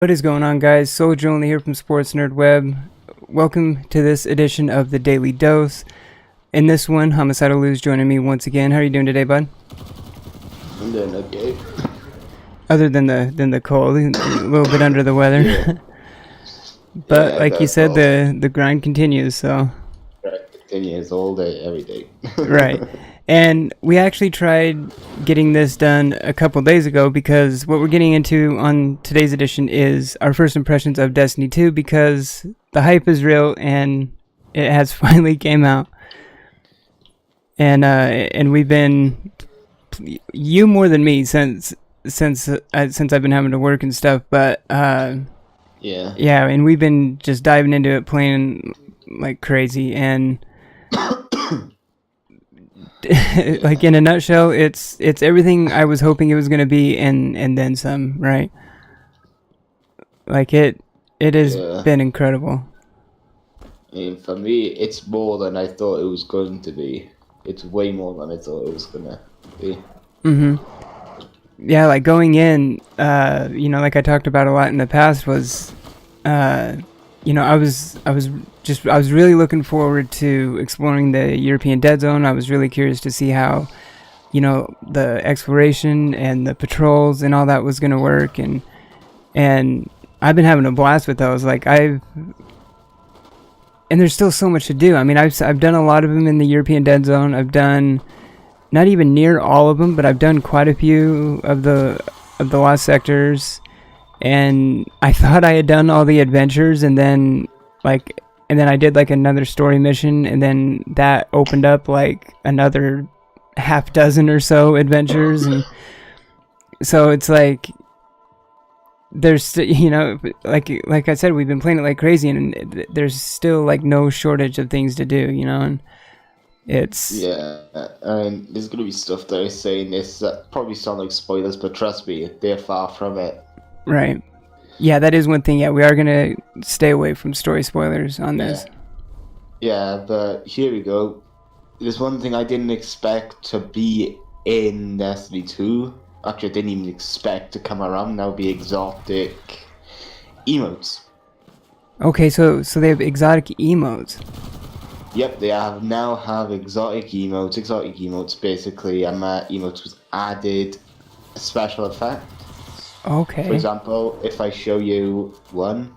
What is going on, guys? Soldier Only here from Sports Nerd Web. Welcome to this edition of the Daily Dose. In this one, HomicidalLiu is joining me once again. How are you doing today, bud? I'm doing okay. Other than the cold, a little bit under the weather. Yeah. But Yeah, like you that's said, all. the grind continues. So Right. 10 years all day, every day. right. And we actually tried getting this done a couple days ago because what we're getting into on today's edition is our first impressions of Destiny 2 because the hype is real and it has finally came out. And we've been, you more than me since I've been having to work and stuff, but Yeah. yeah, and we've been just diving into it, playing like crazy, and like in a nutshell, it's everything I was hoping it was gonna be, and then some, right? Like it has Yeah. been incredible. I mean, for me, it's more than I thought it was going to be. It's way more than I thought it was gonna be. Yeah, like going in, like I talked about a lot in the past was, I was really looking forward to exploring the European Dead Zone. I was really curious to see how, the exploration and the patrols and all that was going to work, and I've been having a blast with those. And there's still so much to do. I mean, I've done a lot of them in the European Dead Zone. I've done not even near all of them, but I've done quite a few of the lost sectors. And I thought I had done all the adventures, and then I did like another story mission, and then that opened up like another half dozen or so adventures, and so it's like there's like I said, we've been playing it like crazy, and there's still like no shortage of things to do, and it's Yeah. And there's gonna be stuff that I say in this that probably sound like spoilers, but trust me, they're far from it. right. Yeah, that is one thing. Yeah, we are gonna stay away from story spoilers on this. Yeah, but here we go. There's one thing I didn't expect to be in Destiny 2. Actually, I didn't even expect to come around. That would be exotic emotes. Okay, so they have exotic emotes. Yep, they now have exotic emotes. Exotic emotes basically, emotes was added a special effect. Okay. For example, if I show you one,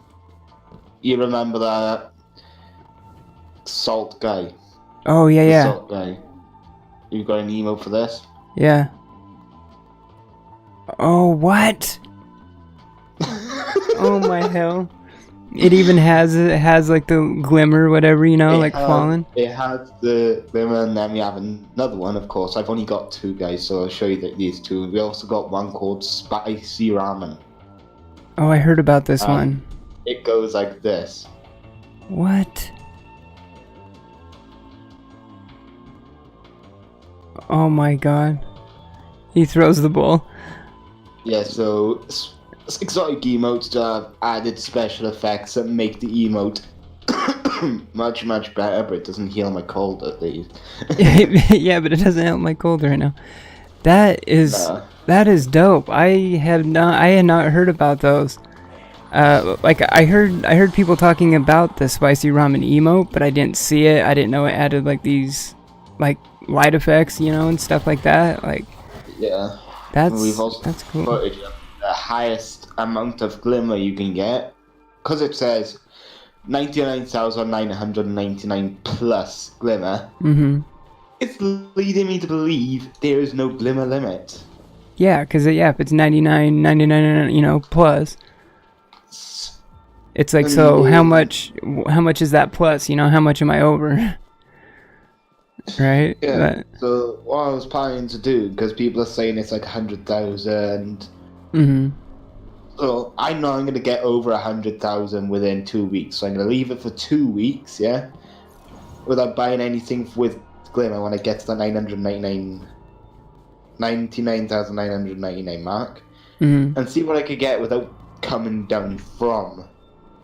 you remember that salt guy? Oh yeah, The yeah, salt guy. You've got an emote for this? yeah. Oh what? Oh my hell! It even has like the glimmer, whatever, like falling. It has the glimmer, and then we have another one, of course. I've only got two guys, so I'll show you these two. We also got one called Spicy Ramen. Oh, I heard about this one. It goes like this. What? Oh my god! He throws the ball. Yeah, so exotic emotes have added special effects that make the emote much, much better, but it doesn't heal my cold at least. Yeah, but it doesn't help my cold right now. That is dope. I had not heard about those. Like I heard people talking about the spicy ramen emote, but I didn't see it. I didn't know it added like these like light effects, and stuff like that. Like Yeah. that's also that's cool. footage of the highest amount of glimmer you can get, because it says 99,999 plus glimmer. It's leading me to believe there is no glimmer limit. Yeah, because if it's 99, plus, it's like, so how much is that plus? How much am I over? Right? Yeah. So what I was planning to do, because people are saying it's like 100,000. So I know I'm gonna get over 100,000 within 2 weeks. So I'm gonna leave it for 2 weeks, yeah, without buying anything with glimmer when I get to the 99,999 mark, and see what I could get without coming down from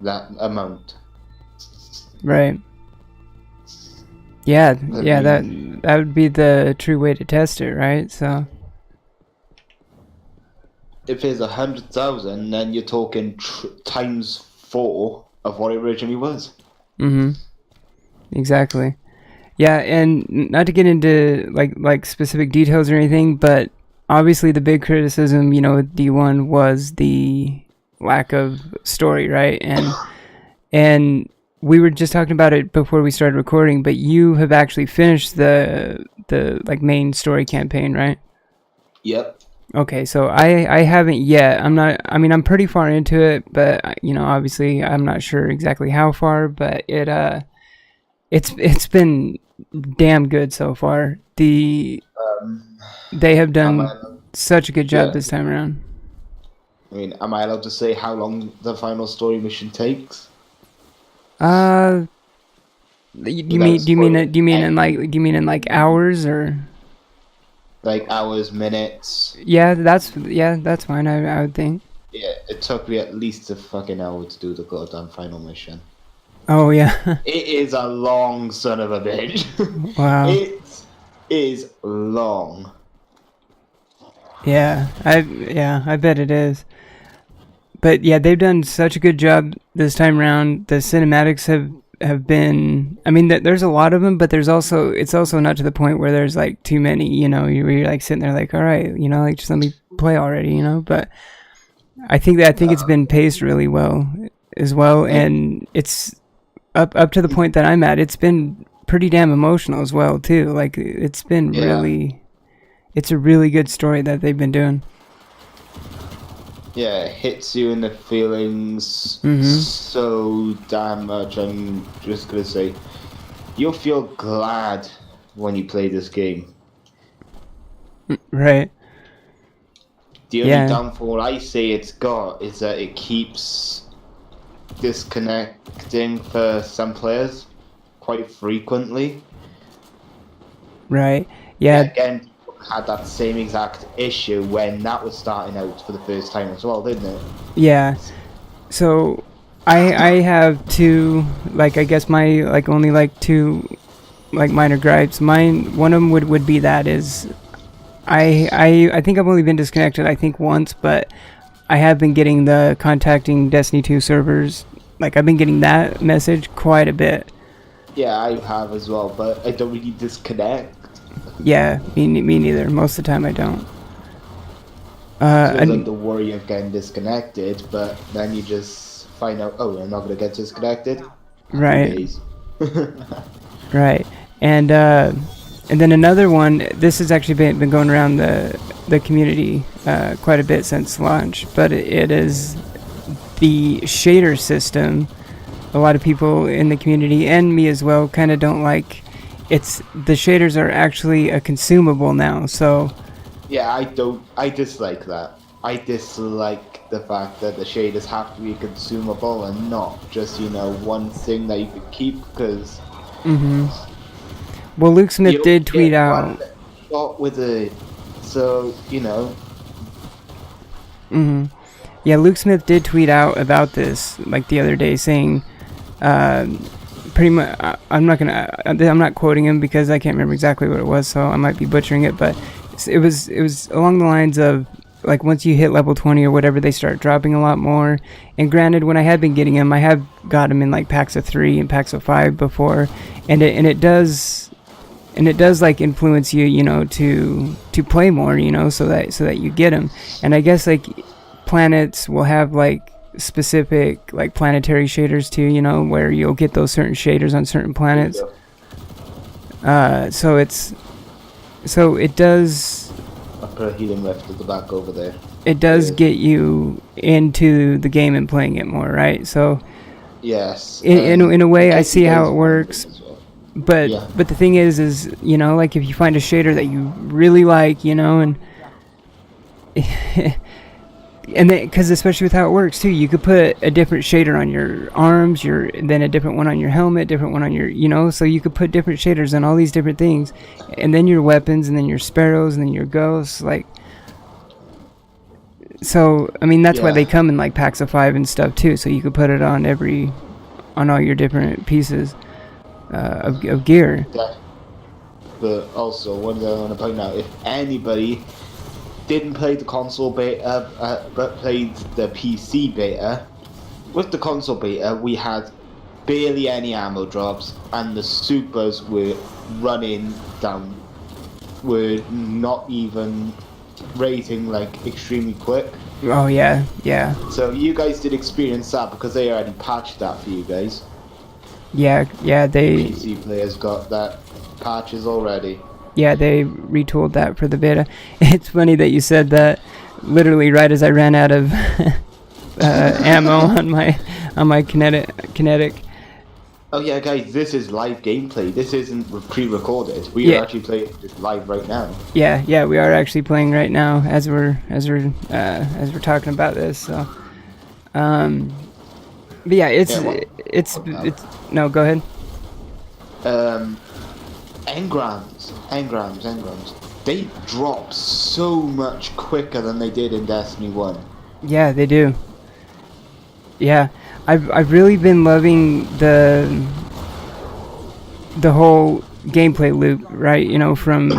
that amount. Right. Yeah, that would be the true way to test it, right? So if there's 100,000, then you're talking times 4 of what it originally was. Mm-hmm. Exactly. Yeah, and not to get into like specific details or anything, but obviously the big criticism, with D1 was the lack of story, right? And we were just talking about it before we started recording, but you have actually finished the like main story campaign, right? Yep. Okay, so I haven't yet. I'm pretty far into it, but obviously I'm not sure exactly how far, but it's been damn good so far. They have done such a good job this time around. I mean, am I allowed to say how long the final story mission takes? Do you mean in like hours or like hours, minutes? Yeah, that's fine. I would think. Yeah, it took me at least a fucking hour to do the goddamn final mission. Oh yeah. It is a long son of a bitch. Wow. It is long. Yeah, I bet it is. But yeah, they've done such a good job this time around. The cinematics have been. I mean, there's a lot of them, but it's also not to the point where there's like too many. You're like sitting there like, all right, like just let me play already. But I think it's been paced really well as well, and it's up to the point that I'm at. It's been pretty damn emotional as well too. Like it's been really, it's a really good story that they've been doing. Yeah, it hits you in the feelings so damn much. I'm just gonna say, you'll feel glad when you play this game. Right. The only downfall I say it's got is that it keeps disconnecting for some players quite frequently. Right. Yeah. Again, had that same exact issue when that was starting out for the first time as well, didn't it? Yeah. So I have two, like, I guess my only two minor gripes. One of them would be that is I think I've only been disconnected I think once, but I have been getting the contacting Destiny 2 servers. Like I've been getting that message quite a bit. Yeah, I have as well, but I don't really disconnect. Yeah, me neither. Most of the time I don't. It's like the worry of getting disconnected, but then you just find out, oh, I'm not going to get disconnected. Right. Right. And then another one, this has actually been going around the community quite a bit since launch, but it is the shader system. A lot of people in the community, and me as well, kind of don't like. The shaders are actually a consumable now, so... Yeah, I dislike that. I dislike the fact that the shaders have to be consumable and not just, one thing that you could keep, because... Well, Luke Smith did tweet out... Shot with it, so, Yeah, Luke Smith did tweet out about this, like, the other day, saying... pretty much, I'm not quoting him because I can't remember exactly what it was, so I might be butchering it, but it was along the lines of, like, once you hit level 20 or whatever, they start dropping a lot more. And granted, when I had been getting them, I have got them in like packs of 3 and packs of 5 before, and it does like influence you, to play more, so that you get them. And I guess like planets will have like specific like planetary shaders too, where you'll get those certain shaders on certain planets. So it does. I'll put a healing rift at the back over there. It does get you into the game and playing it more, right? So yes, in a way, I see how it works. Well. But the thing is like if you find a shader that you really like, and and because especially with how it works too, you could put a different shader on your arms, then a different one on your helmet, different one on your, so you could put different shaders on all these different things, and then your weapons, and then your sparrows, and then your ghosts, like. So I mean that's why they come in like packs of 5 and stuff too, so you could put it on all your different pieces of gear. Yeah. But also, one thing I want to point out: if anybody didn't play the console beta, but played the PC beta, with the console beta, we had barely any ammo drops, and the supers were running down, were not even rating like extremely quick. Oh yeah, yeah. So you guys did experience that because they already patched that for you guys. Yeah, they PC players got that patches already. Yeah, they retooled that for the beta. It's funny that you said that literally right as I ran out of ammo on my kinetic. Oh yeah, guys, this is live gameplay. This isn't pre-recorded. We are actually playing this live right now. Yeah, we are actually playing right now as we're talking about this. So, but yeah, it's no, go ahead. Engrams. They drop so much quicker than they did in Destiny 1. Yeah, they do. Yeah, I've really been loving the whole gameplay loop, right? You know, from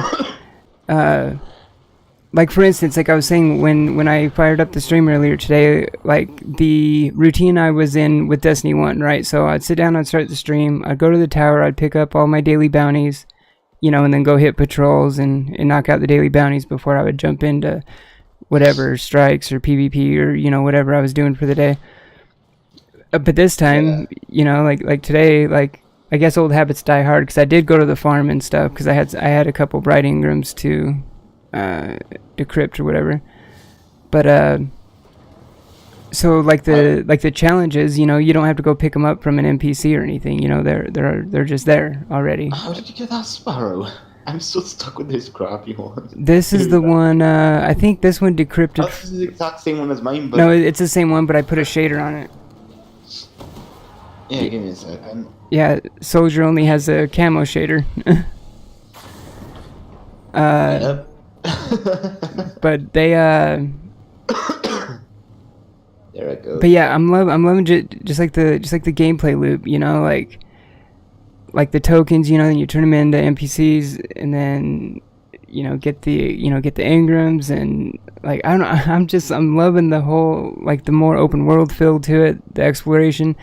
like for instance, like I was saying when I fired up the stream earlier today, like the routine I was in with Destiny 1, right? So I'd sit down, I'd start the stream, I'd go to the tower, I'd pick up all my daily bounties, you know, and then go hit patrols and knock out the daily bounties before I would jump into whatever strikes or PvP or, you know, whatever I was doing for the day. But this time, you know, like today, like I guess old habits die hard, because I did go to the farm and stuff, because I had a couple bright engrams to decrypt or whatever. But so like the challenges, you know, you don't have to go pick them up from an NPC or anything. You know, they're just there already. How did you get that sparrow? I'm still stuck with this crappy one. This is the one. I think this one decrypted. This is the exact same one as mine, but no, it's the same one, but I put a shader on it. Yeah, give me a second. Yeah, Soldier only has a camo shader. Yep. But they There I go. But yeah, I'm loving just like the gameplay loop, you know, like the tokens, you know, then you turn them into NPCs, and then you know get the engrams, and like I don't know, I'm loving the whole, like the more open world feel to it, the exploration.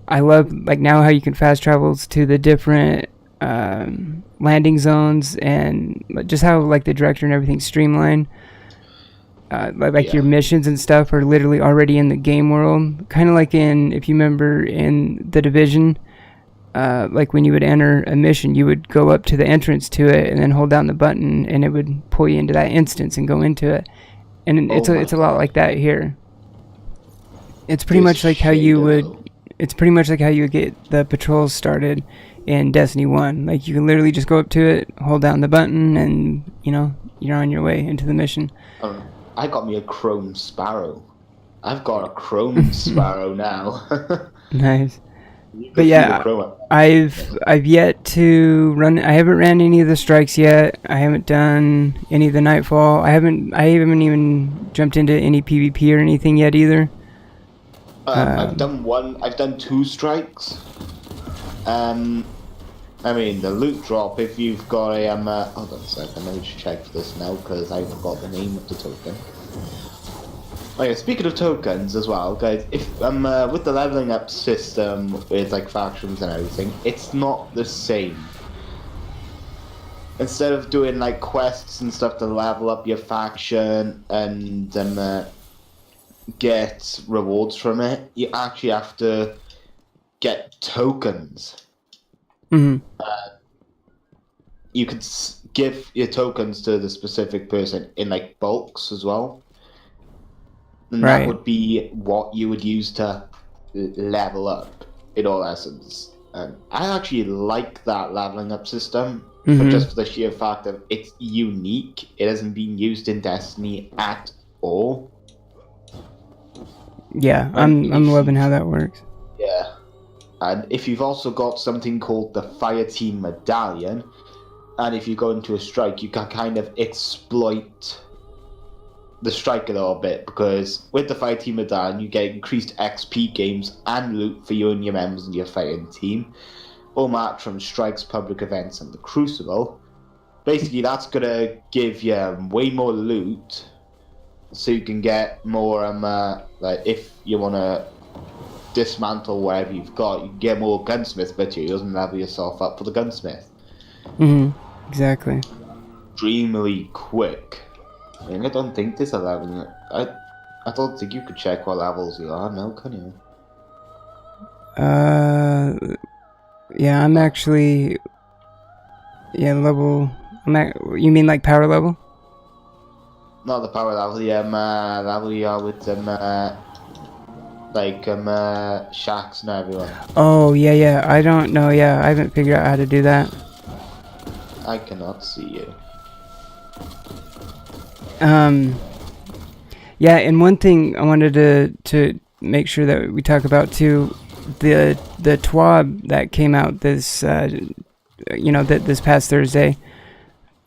I love like now how you can fast travel to the different landing zones, and just how like the director and everything's streamlined. Your missions and stuff are literally already in the game world, kind of like if you remember in The Division, like when you would enter a mission, you would go up to the entrance to it and then hold down the button, and it would pull you into that instance and go into it. And it's a lot like that here. It's pretty much like how you would. It's pretty much like how you would get the patrols started in Destiny 1. Like you can literally just go up to it, hold down the button, and you know you're on your way into the mission. I got me a chrome sparrow. I've got a chrome sparrow now. Nice. But yeah, I've yet to run. I haven't ran any of the strikes yet. I haven't done any of the nightfall. I haven't even jumped into any PvP or anything yet either. I've done 2 strikes. I mean, the loot drop, if you've got a, hold on a second, let me just check for this now, because I forgot the name of the token. Oh yeah, speaking of tokens as well, guys, if, with the leveling up system, with, like, factions and everything, it's not the same. Instead of doing, like, quests and stuff to level up your faction, and, get rewards from it, you actually have to get tokens. Mm-hmm. You could give your tokens to the specific person in like bulks as well, and that would be what you would use to level up in all essence. And I actually like that leveling up system, but just for the sheer fact that it's unique. It hasn't been used in Destiny at all. Yeah, I'm loving how that works. Yeah. And if you've also got something called the Fire Team Medallion, and if you go into a strike, you can kind of exploit the strike a little bit, because with the Fire Team Medallion, you get increased XP gains and loot for you and your members of your fighting team, all marked from strikes, public events, and the Crucible. basically that's gonna give you way more loot, so you can get more like if you wanna dismantle whatever you've got, you can get more gunsmith materials and level yourself up for the gunsmith. Exactly. Extremely quick. I mean, I don't think there's a level. I don't think you could check what levels you are now, can you? Yeah, I'm actually. Yeah, level. You mean like power level? Not the power level, level you are with them, shacks and everyone. Oh, yeah. I don't know. Yeah, I haven't figured out how to do that. I cannot see you. Yeah, and one thing I wanted to make sure that we talk about too, the TWAB that came out this this past Thursday,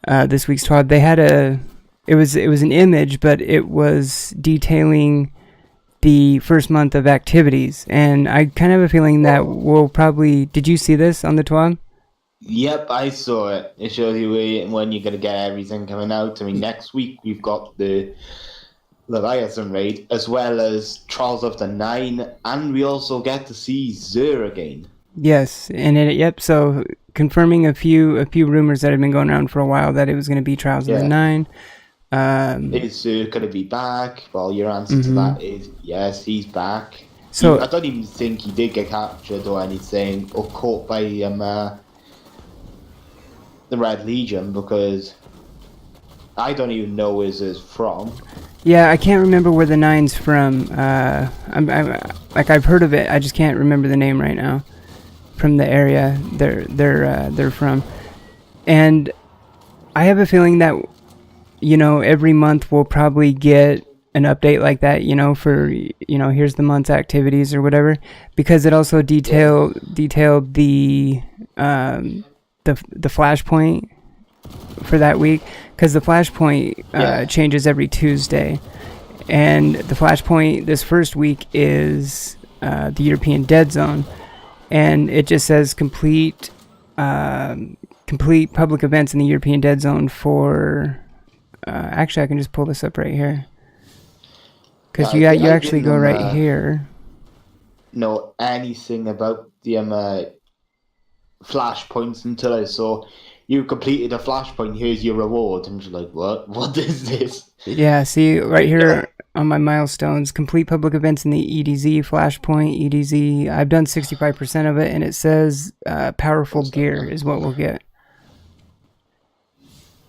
this week's TWAB, they had it was an image, but it was detailing the first month of activities, and I kind of have a feeling that we'll probably. Did you see this on the TWAB? Yep, I saw it. It shows you when you're gonna get everything coming out. I mean, next week we've got the Leviathan raid, as well as Trials of the Nine, and we also get to see Zur again. Yes, and so confirming a few rumors that had been going around for a while that it was going to be Trials of the Nine. Is Zur going to be back? Well, your answer to that is yes, he's back. So I don't even think he did get captured or anything, or caught by the Red Legion, because I don't even know where he's from. Yeah, I can't remember where the Nine's from. I've heard of it. I just can't remember the name right now. From the area they're from, and I have a feeling that every month we'll probably get an update like that. For here's the month's activities or whatever, because it also detailed the flashpoint for that week, because the flashpoint changes every Tuesday, and the flashpoint this first week is the European Dead Zone, and it just says complete public events in the European Dead Zone for. Actually, I can just pull this up right here, because you actually go right here. Know anything about the flashpoints until I saw you completed a flashpoint, here's your reward. And you're like, what is this? Yeah, see right here on my milestones, complete public events in the EDZ flashpoint. EDZ, I've done 65% of it, and it says powerful gear is what we'll get.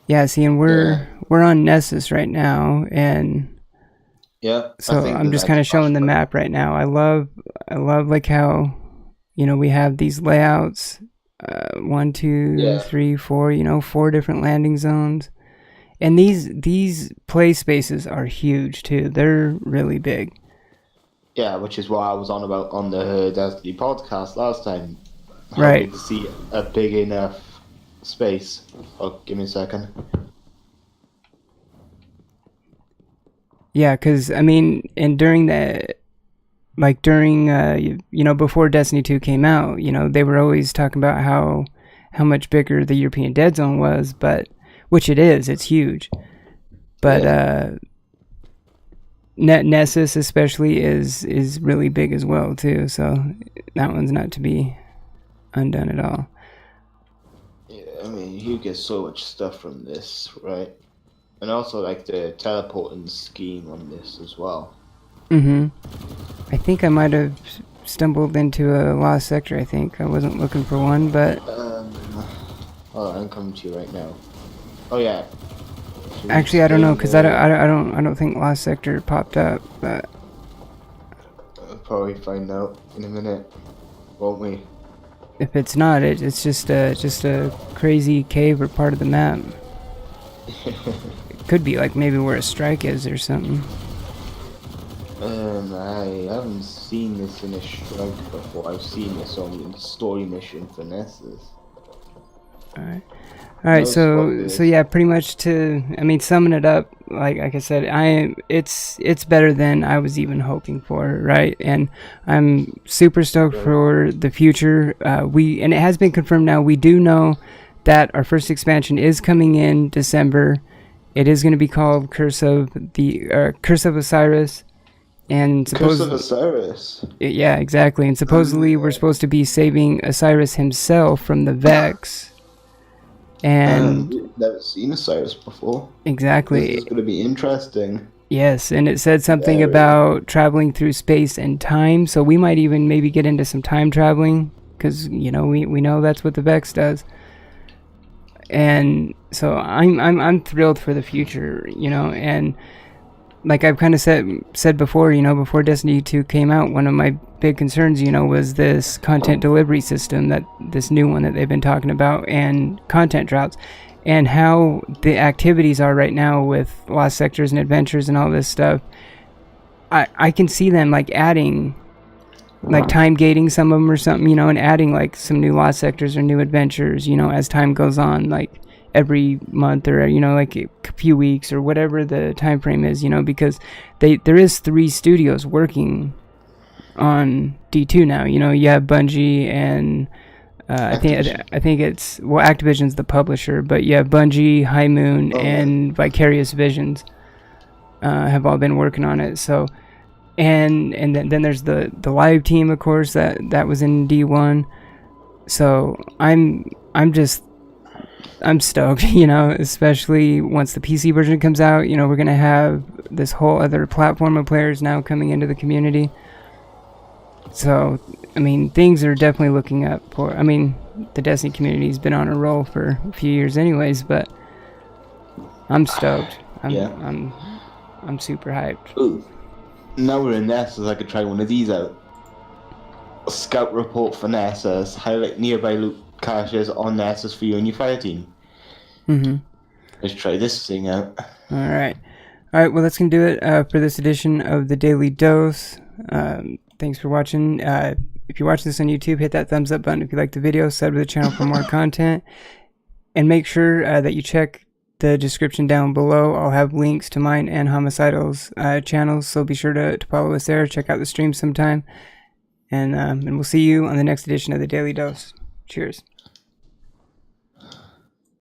Yeah, see, and we're on Nessus right now, and so I'm just kind of showing the map right now. I love like how we have these layouts. 1, 2, 3, 4. 4 different landing zones, and these play spaces are huge too. They're really big. Yeah, which is what I was on about on the Destiny podcast last time. Right. To see a big enough space. Oh, give me a second. Yeah, because I mean, and during before Destiny 2 came out, they were always talking about how much bigger the European Dead Zone was, but which it is, it's huge. But Nessus especially is really big as well too, so that one's not to be undone at all. Yeah, I mean, you get so much stuff from this, right? And also like the teleporting scheme on this as well. I think I might have stumbled into a lost sector. I think I wasn't looking for one, but hold on, I'm coming to you right now. Oh yeah. Actually, I don't know, because I don't think lost sector popped up, but I'll probably find out in a minute, won't we? If it's not, it's just a crazy cave or part of the map. It could be like maybe where a strike is or something. I haven't seen this in a strike before. I've seen this only in the story mission for Nessus. Alright, so yeah, pretty much summing it up, like I said, it's better than I was even hoping for, right? And I'm super stoked for the future. And it has been confirmed now. We do know that our first expansion is coming in December. It is going to be called Curse of Osiris, and Curse of Osiris. yeah, exactly. And supposedly we're supposed to be saving Osiris himself from the Vex. And We've never seen Osiris before. Exactly. This is going to be interesting. Yes, and it said something about traveling through space and time, so we might even maybe get into some time traveling, because we know that's what the Vex does. And so I'm thrilled for the future, and like I've kind of said before, before Destiny 2 came out, one of my big concerns, was this content delivery system, this new one that they've been talking about, and content droughts, and how the activities are right now with Lost Sectors and Adventures and all this stuff. I can see them like adding, like time gating some of them or something, and adding like some new Lost Sectors or new adventures, as time goes on, like every month or like a few weeks or whatever the time frame is, because there is 3 studios working on D2 now. You have Bungie and I think it's Activision's the publisher, but you have Bungie, High Moon, and Vicarious Visions have all been working on it. So and then there's the live team, of course, that was in D1. So I'm stoked, especially once the PC version comes out. We're going to have this whole other platform of players now coming into the community. So, things are definitely looking up for... the Destiny community's been on a roll for a few years anyways, but I'm stoked. I'm super hyped. Ooh. Now we're in Nessus, I could try one of these out. Scout report for Nessus. Highlight nearby loot caches on Nessus for you and your fire team. Let's try this thing out. Alright, well, that's going to do it for this edition of the Daily Dose. Thanks for watching. If you're watching this on YouTube, hit that thumbs up button if you like the video. Sub to the channel for more content. And make sure that you check the description down below. I'll have links to mine and Homicidal's channels, so be sure to follow us there. Check out the stream sometime. And we'll see you on the next edition of the Daily Dose. Cheers.